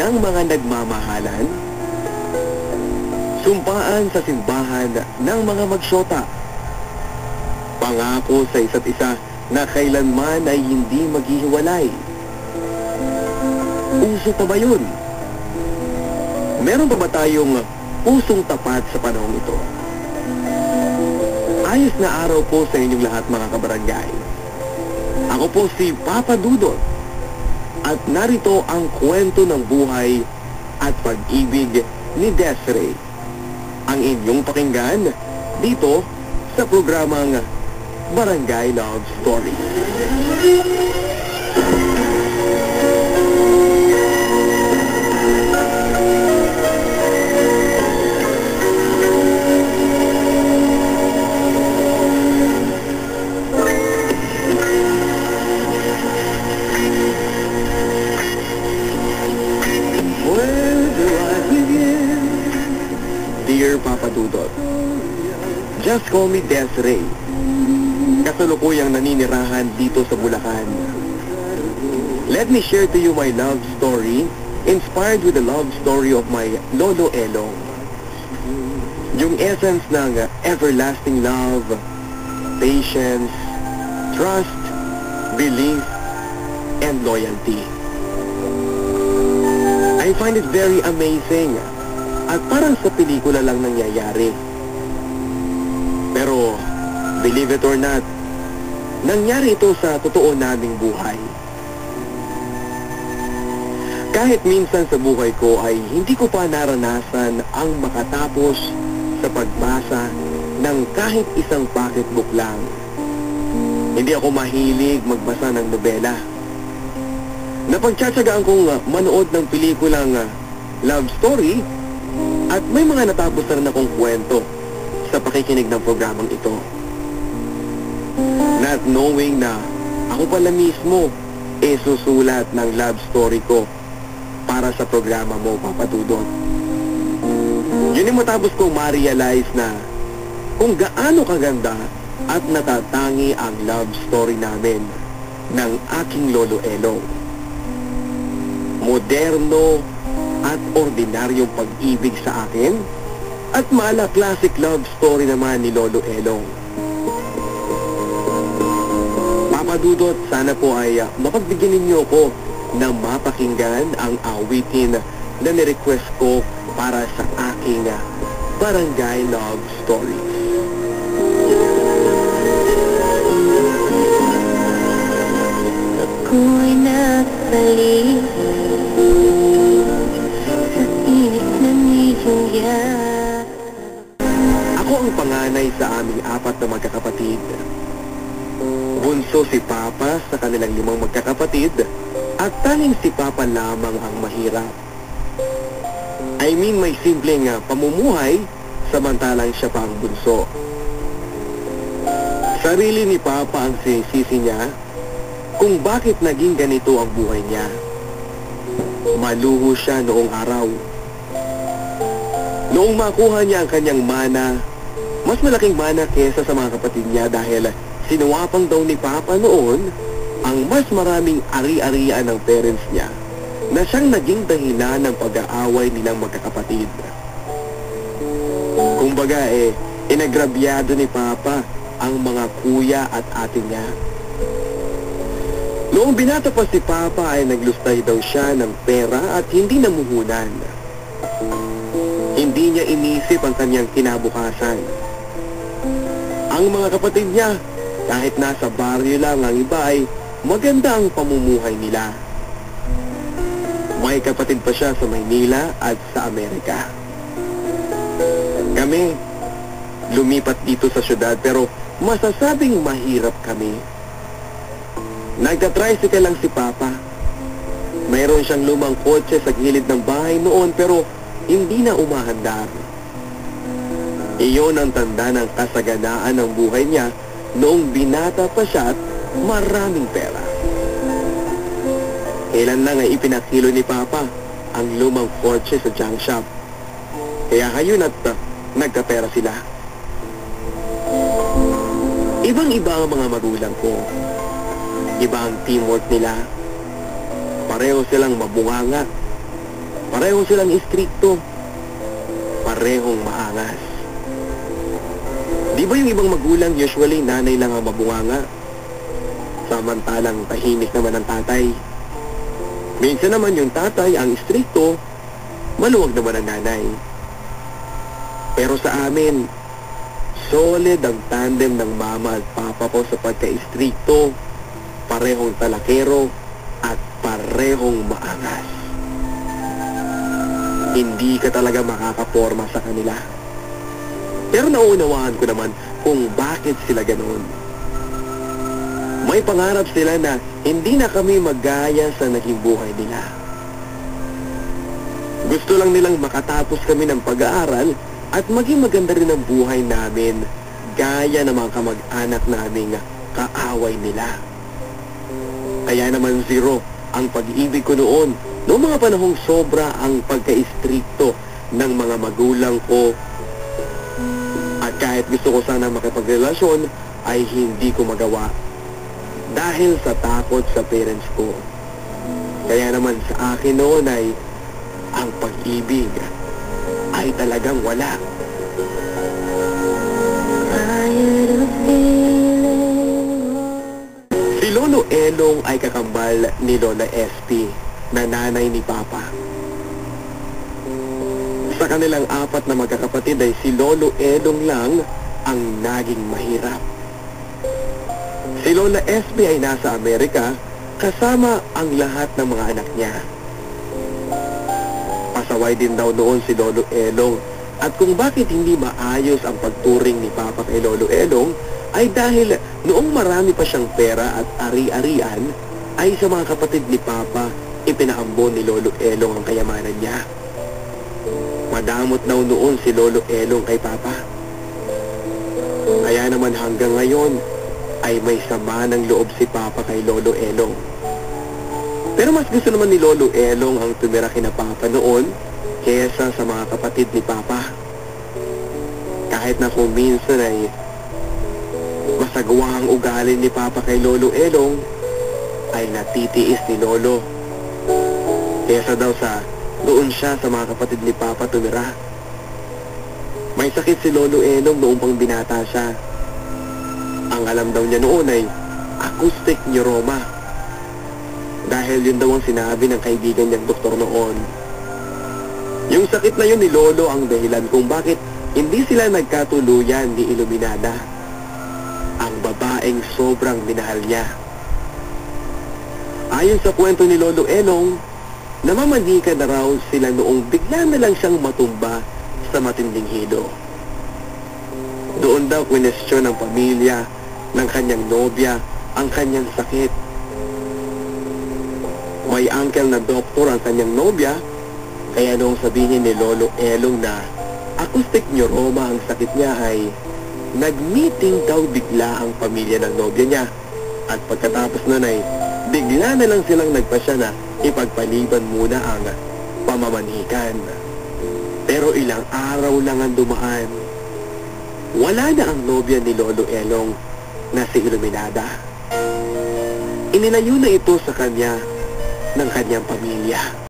ng mga nagmamahalan, sumpaan sa simbahan ng mga magsyota, pangako sa isa't isa na kailanman ay hindi maghihiwalay. Uso pa ba yun? Meron pa ba tayong pusong tapat sa panahong ito? Ayos na araw po sa inyong lahat, mga kabarangay. Ako po si Papa Dudot at narito ang kwento ng buhay at pag-ibig ni Desiree, ang inyong pakinggan dito sa programang Barangay Love Story. Dear Papa Dudot, just call me Desiree. Kasalukuyang naninirahan dito sa Bulacan. Let me share to you my love story, inspired with the love story of my Lolo Elong. Yung essence ng everlasting love, patience, trust, belief, and loyalty. I find it very amazing at parang sa pelikula lang nangyayari. Pero, believe it or not, nangyari ito sa totoo naming buhay. Kahit minsan sa buhay ko ay hindi ko pa naranasan ang makatapos sa pagbasa ng kahit isang pocketbook lang. Hindi ako mahilig magbasa ng nobela. Napagtsatsagaan kong manood ng pelikulang love story at may mga natapos na rin akong kwento sa pakikinig ng programang ito. Not knowing na ako pala mismo susulat ng love story ko para sa programa mo, Papa Dudot. Yun yung matapos kong ma-realize na kung gaano kaganda at natatangi ang love story namin ng aking Lolo Elong. Moderno at ordinaryong pag-ibig sa akin at mala classic love story naman ni Lolo Elong. Papa Dudot, sana po ay mapagbigyan ninyo ko na mapakinggan ang awitin na nirequest ko para sa aking Barangay Love Story. Ako'y nagbalik sa init na niyong yak. Ako ang panganay sa aming 4 na magkakapatid. Bunso si Papa sa kanilang 5 magkakapatid at tanging si Papa lamang ang mahirap. I mean, may simpleng pamumuhay samantalang siya pa ang bunso. Sarili ni Papa ang sinisisi niya kung bakit naging ganito ang buhay niya. Maluho siya noong araw. Noong makuha niya ang kanyang mana, mas malaking mana kesa sa mga kapatid niya dahil sinuwapang daw ni Papa noon ang mas maraming ari-arian ng parents niya na siyang naging dahilan ng pag-aaway nilang magkakapatid. Kumbaga inagrabyado ni Papa ang mga kuya at ate niya. Noong binata pa si Papa ay naglustay daw siya ng pera at hindi namuhunan. Hindi niya inisip ang kanyang kinabukasan. Ang mga kapatid niya, kahit nasa baryo lang ang iba ay maganda ang pamumuhay nila. May kapatid pa siya sa Maynila at sa Amerika. Kami, lumipat dito sa syudad pero masasabing mahirap kami. Nagka-tricycle lang si Papa. Mayroon siyang lumang kotse sa gilid ng bahay noon pero hindi na umahandar. Iyon ang tanda ng kasaganaan ng buhay niya noong binata pa siya at maraming pera. Kailan lang ay ipinakilo ni Papa ang lumang kotse sa junk shop. Kaya ngayon at nagkapera sila. Ibang-iba ang mga magulang ko. Iba ang teamwork nila. Pareho silang mabunganga. Pareho silang istrikto. Parehong maangas. Di ba yung ibang magulang usually nanay lang ang mabunganga? Samantalang tahimik naman ang tatay. Minsan naman yung tatay ang istrikto, maluwag naman ang nanay. Pero sa amin, solid ang tandem ng mama at papa ko sa pagka-istrikto, parehong talakero at parehong maangas. Hindi ka talaga makakaporma sa kanila. Pero nauunawaan ko naman kung bakit sila ganoon. May pangarap sila na hindi na kami maggaya sa naging buhay nila. Gusto lang nilang makatapos kami ng pag-aaral at maging maganda rin ang buhay namin gaya ng mga kamag-anak naming kaaway nila. Kaya naman zero ang pag-ibig ko noon. Noong mga panahong sobra ang pagka-istrikto ng mga magulang ko. At kahit gusto ko sana makipagrelasyon ay hindi ko magawa. Dahil sa takot sa parents ko. Kaya naman sa akin noon ay ang pag-ibig ay talagang wala. Si Lolo Elong ay kakambal ni Lola SP na nanay ni Papa. Sa kanilang apat na magkakapatid ay si Lolo Elong lang ang naging mahirap. Si Lola SB ay nasa Amerika kasama ang lahat ng mga anak niya. Pasaway din daw noon si Lolo Elong at kung bakit hindi maayos ang pagturing ni Papa kay Lolo Elong ay dahil noong marami pa siyang pera at ari-arian ay sa mga kapatid ni Papa ipinaambon ni Lolo Elong ang kayamanan niya. Madamot daw noon si Lolo Elong kay Papa. Kaya naman hanggang ngayon ay may sama ng loob si Papa kay Lolo Elong. Pero mas gusto naman ni Lolo Elong ang tumira kina Papa noon kesa sa mga kapatid ni Papa. Kahit na kung minsan ay masagwa ang ugali ni Papa kay Lolo Elong, ay natitiis ni Lolo. Kesa daw sa doon siya sa mga kapatid ni Papa tumira. May sakit si Lolo Elong noong pang binata siya. Ang alam daw niya noon ay acoustic neuroma. Dahil yun daw ang sinabi ng kaibigan niyang doktor noon. Yung sakit na yun ni Lolo ang dahilan kung bakit hindi sila nagkatuluyan ni Iluminada, ang babaeng sobrang minahal niya. Ayon sa kwento ni Lolo Elong, namamanika na raw sila noong bigla na lang siyang matumba sa matinding hilo. Doon daw kwestiyon ng pamilya ng kanyang nobya ang kanyang sakit. May uncle na doktor ang kanyang nobya, kaya noong sabihin ni Lolo Elong na acoustic neuroma ang sakit niya ay nag-meeting daw bigla ang pamilya ng nobya niya. At pagkatapos nun ay bigla na lang silang nagpasya na ipagpaliban muna ang pamamanhikan. Pero ilang araw lang ang dumaan. Wala na ang nobya ni Lolo Elong na si Iluminada. Ininayo na ito sa kanya ng kanyang pamilya.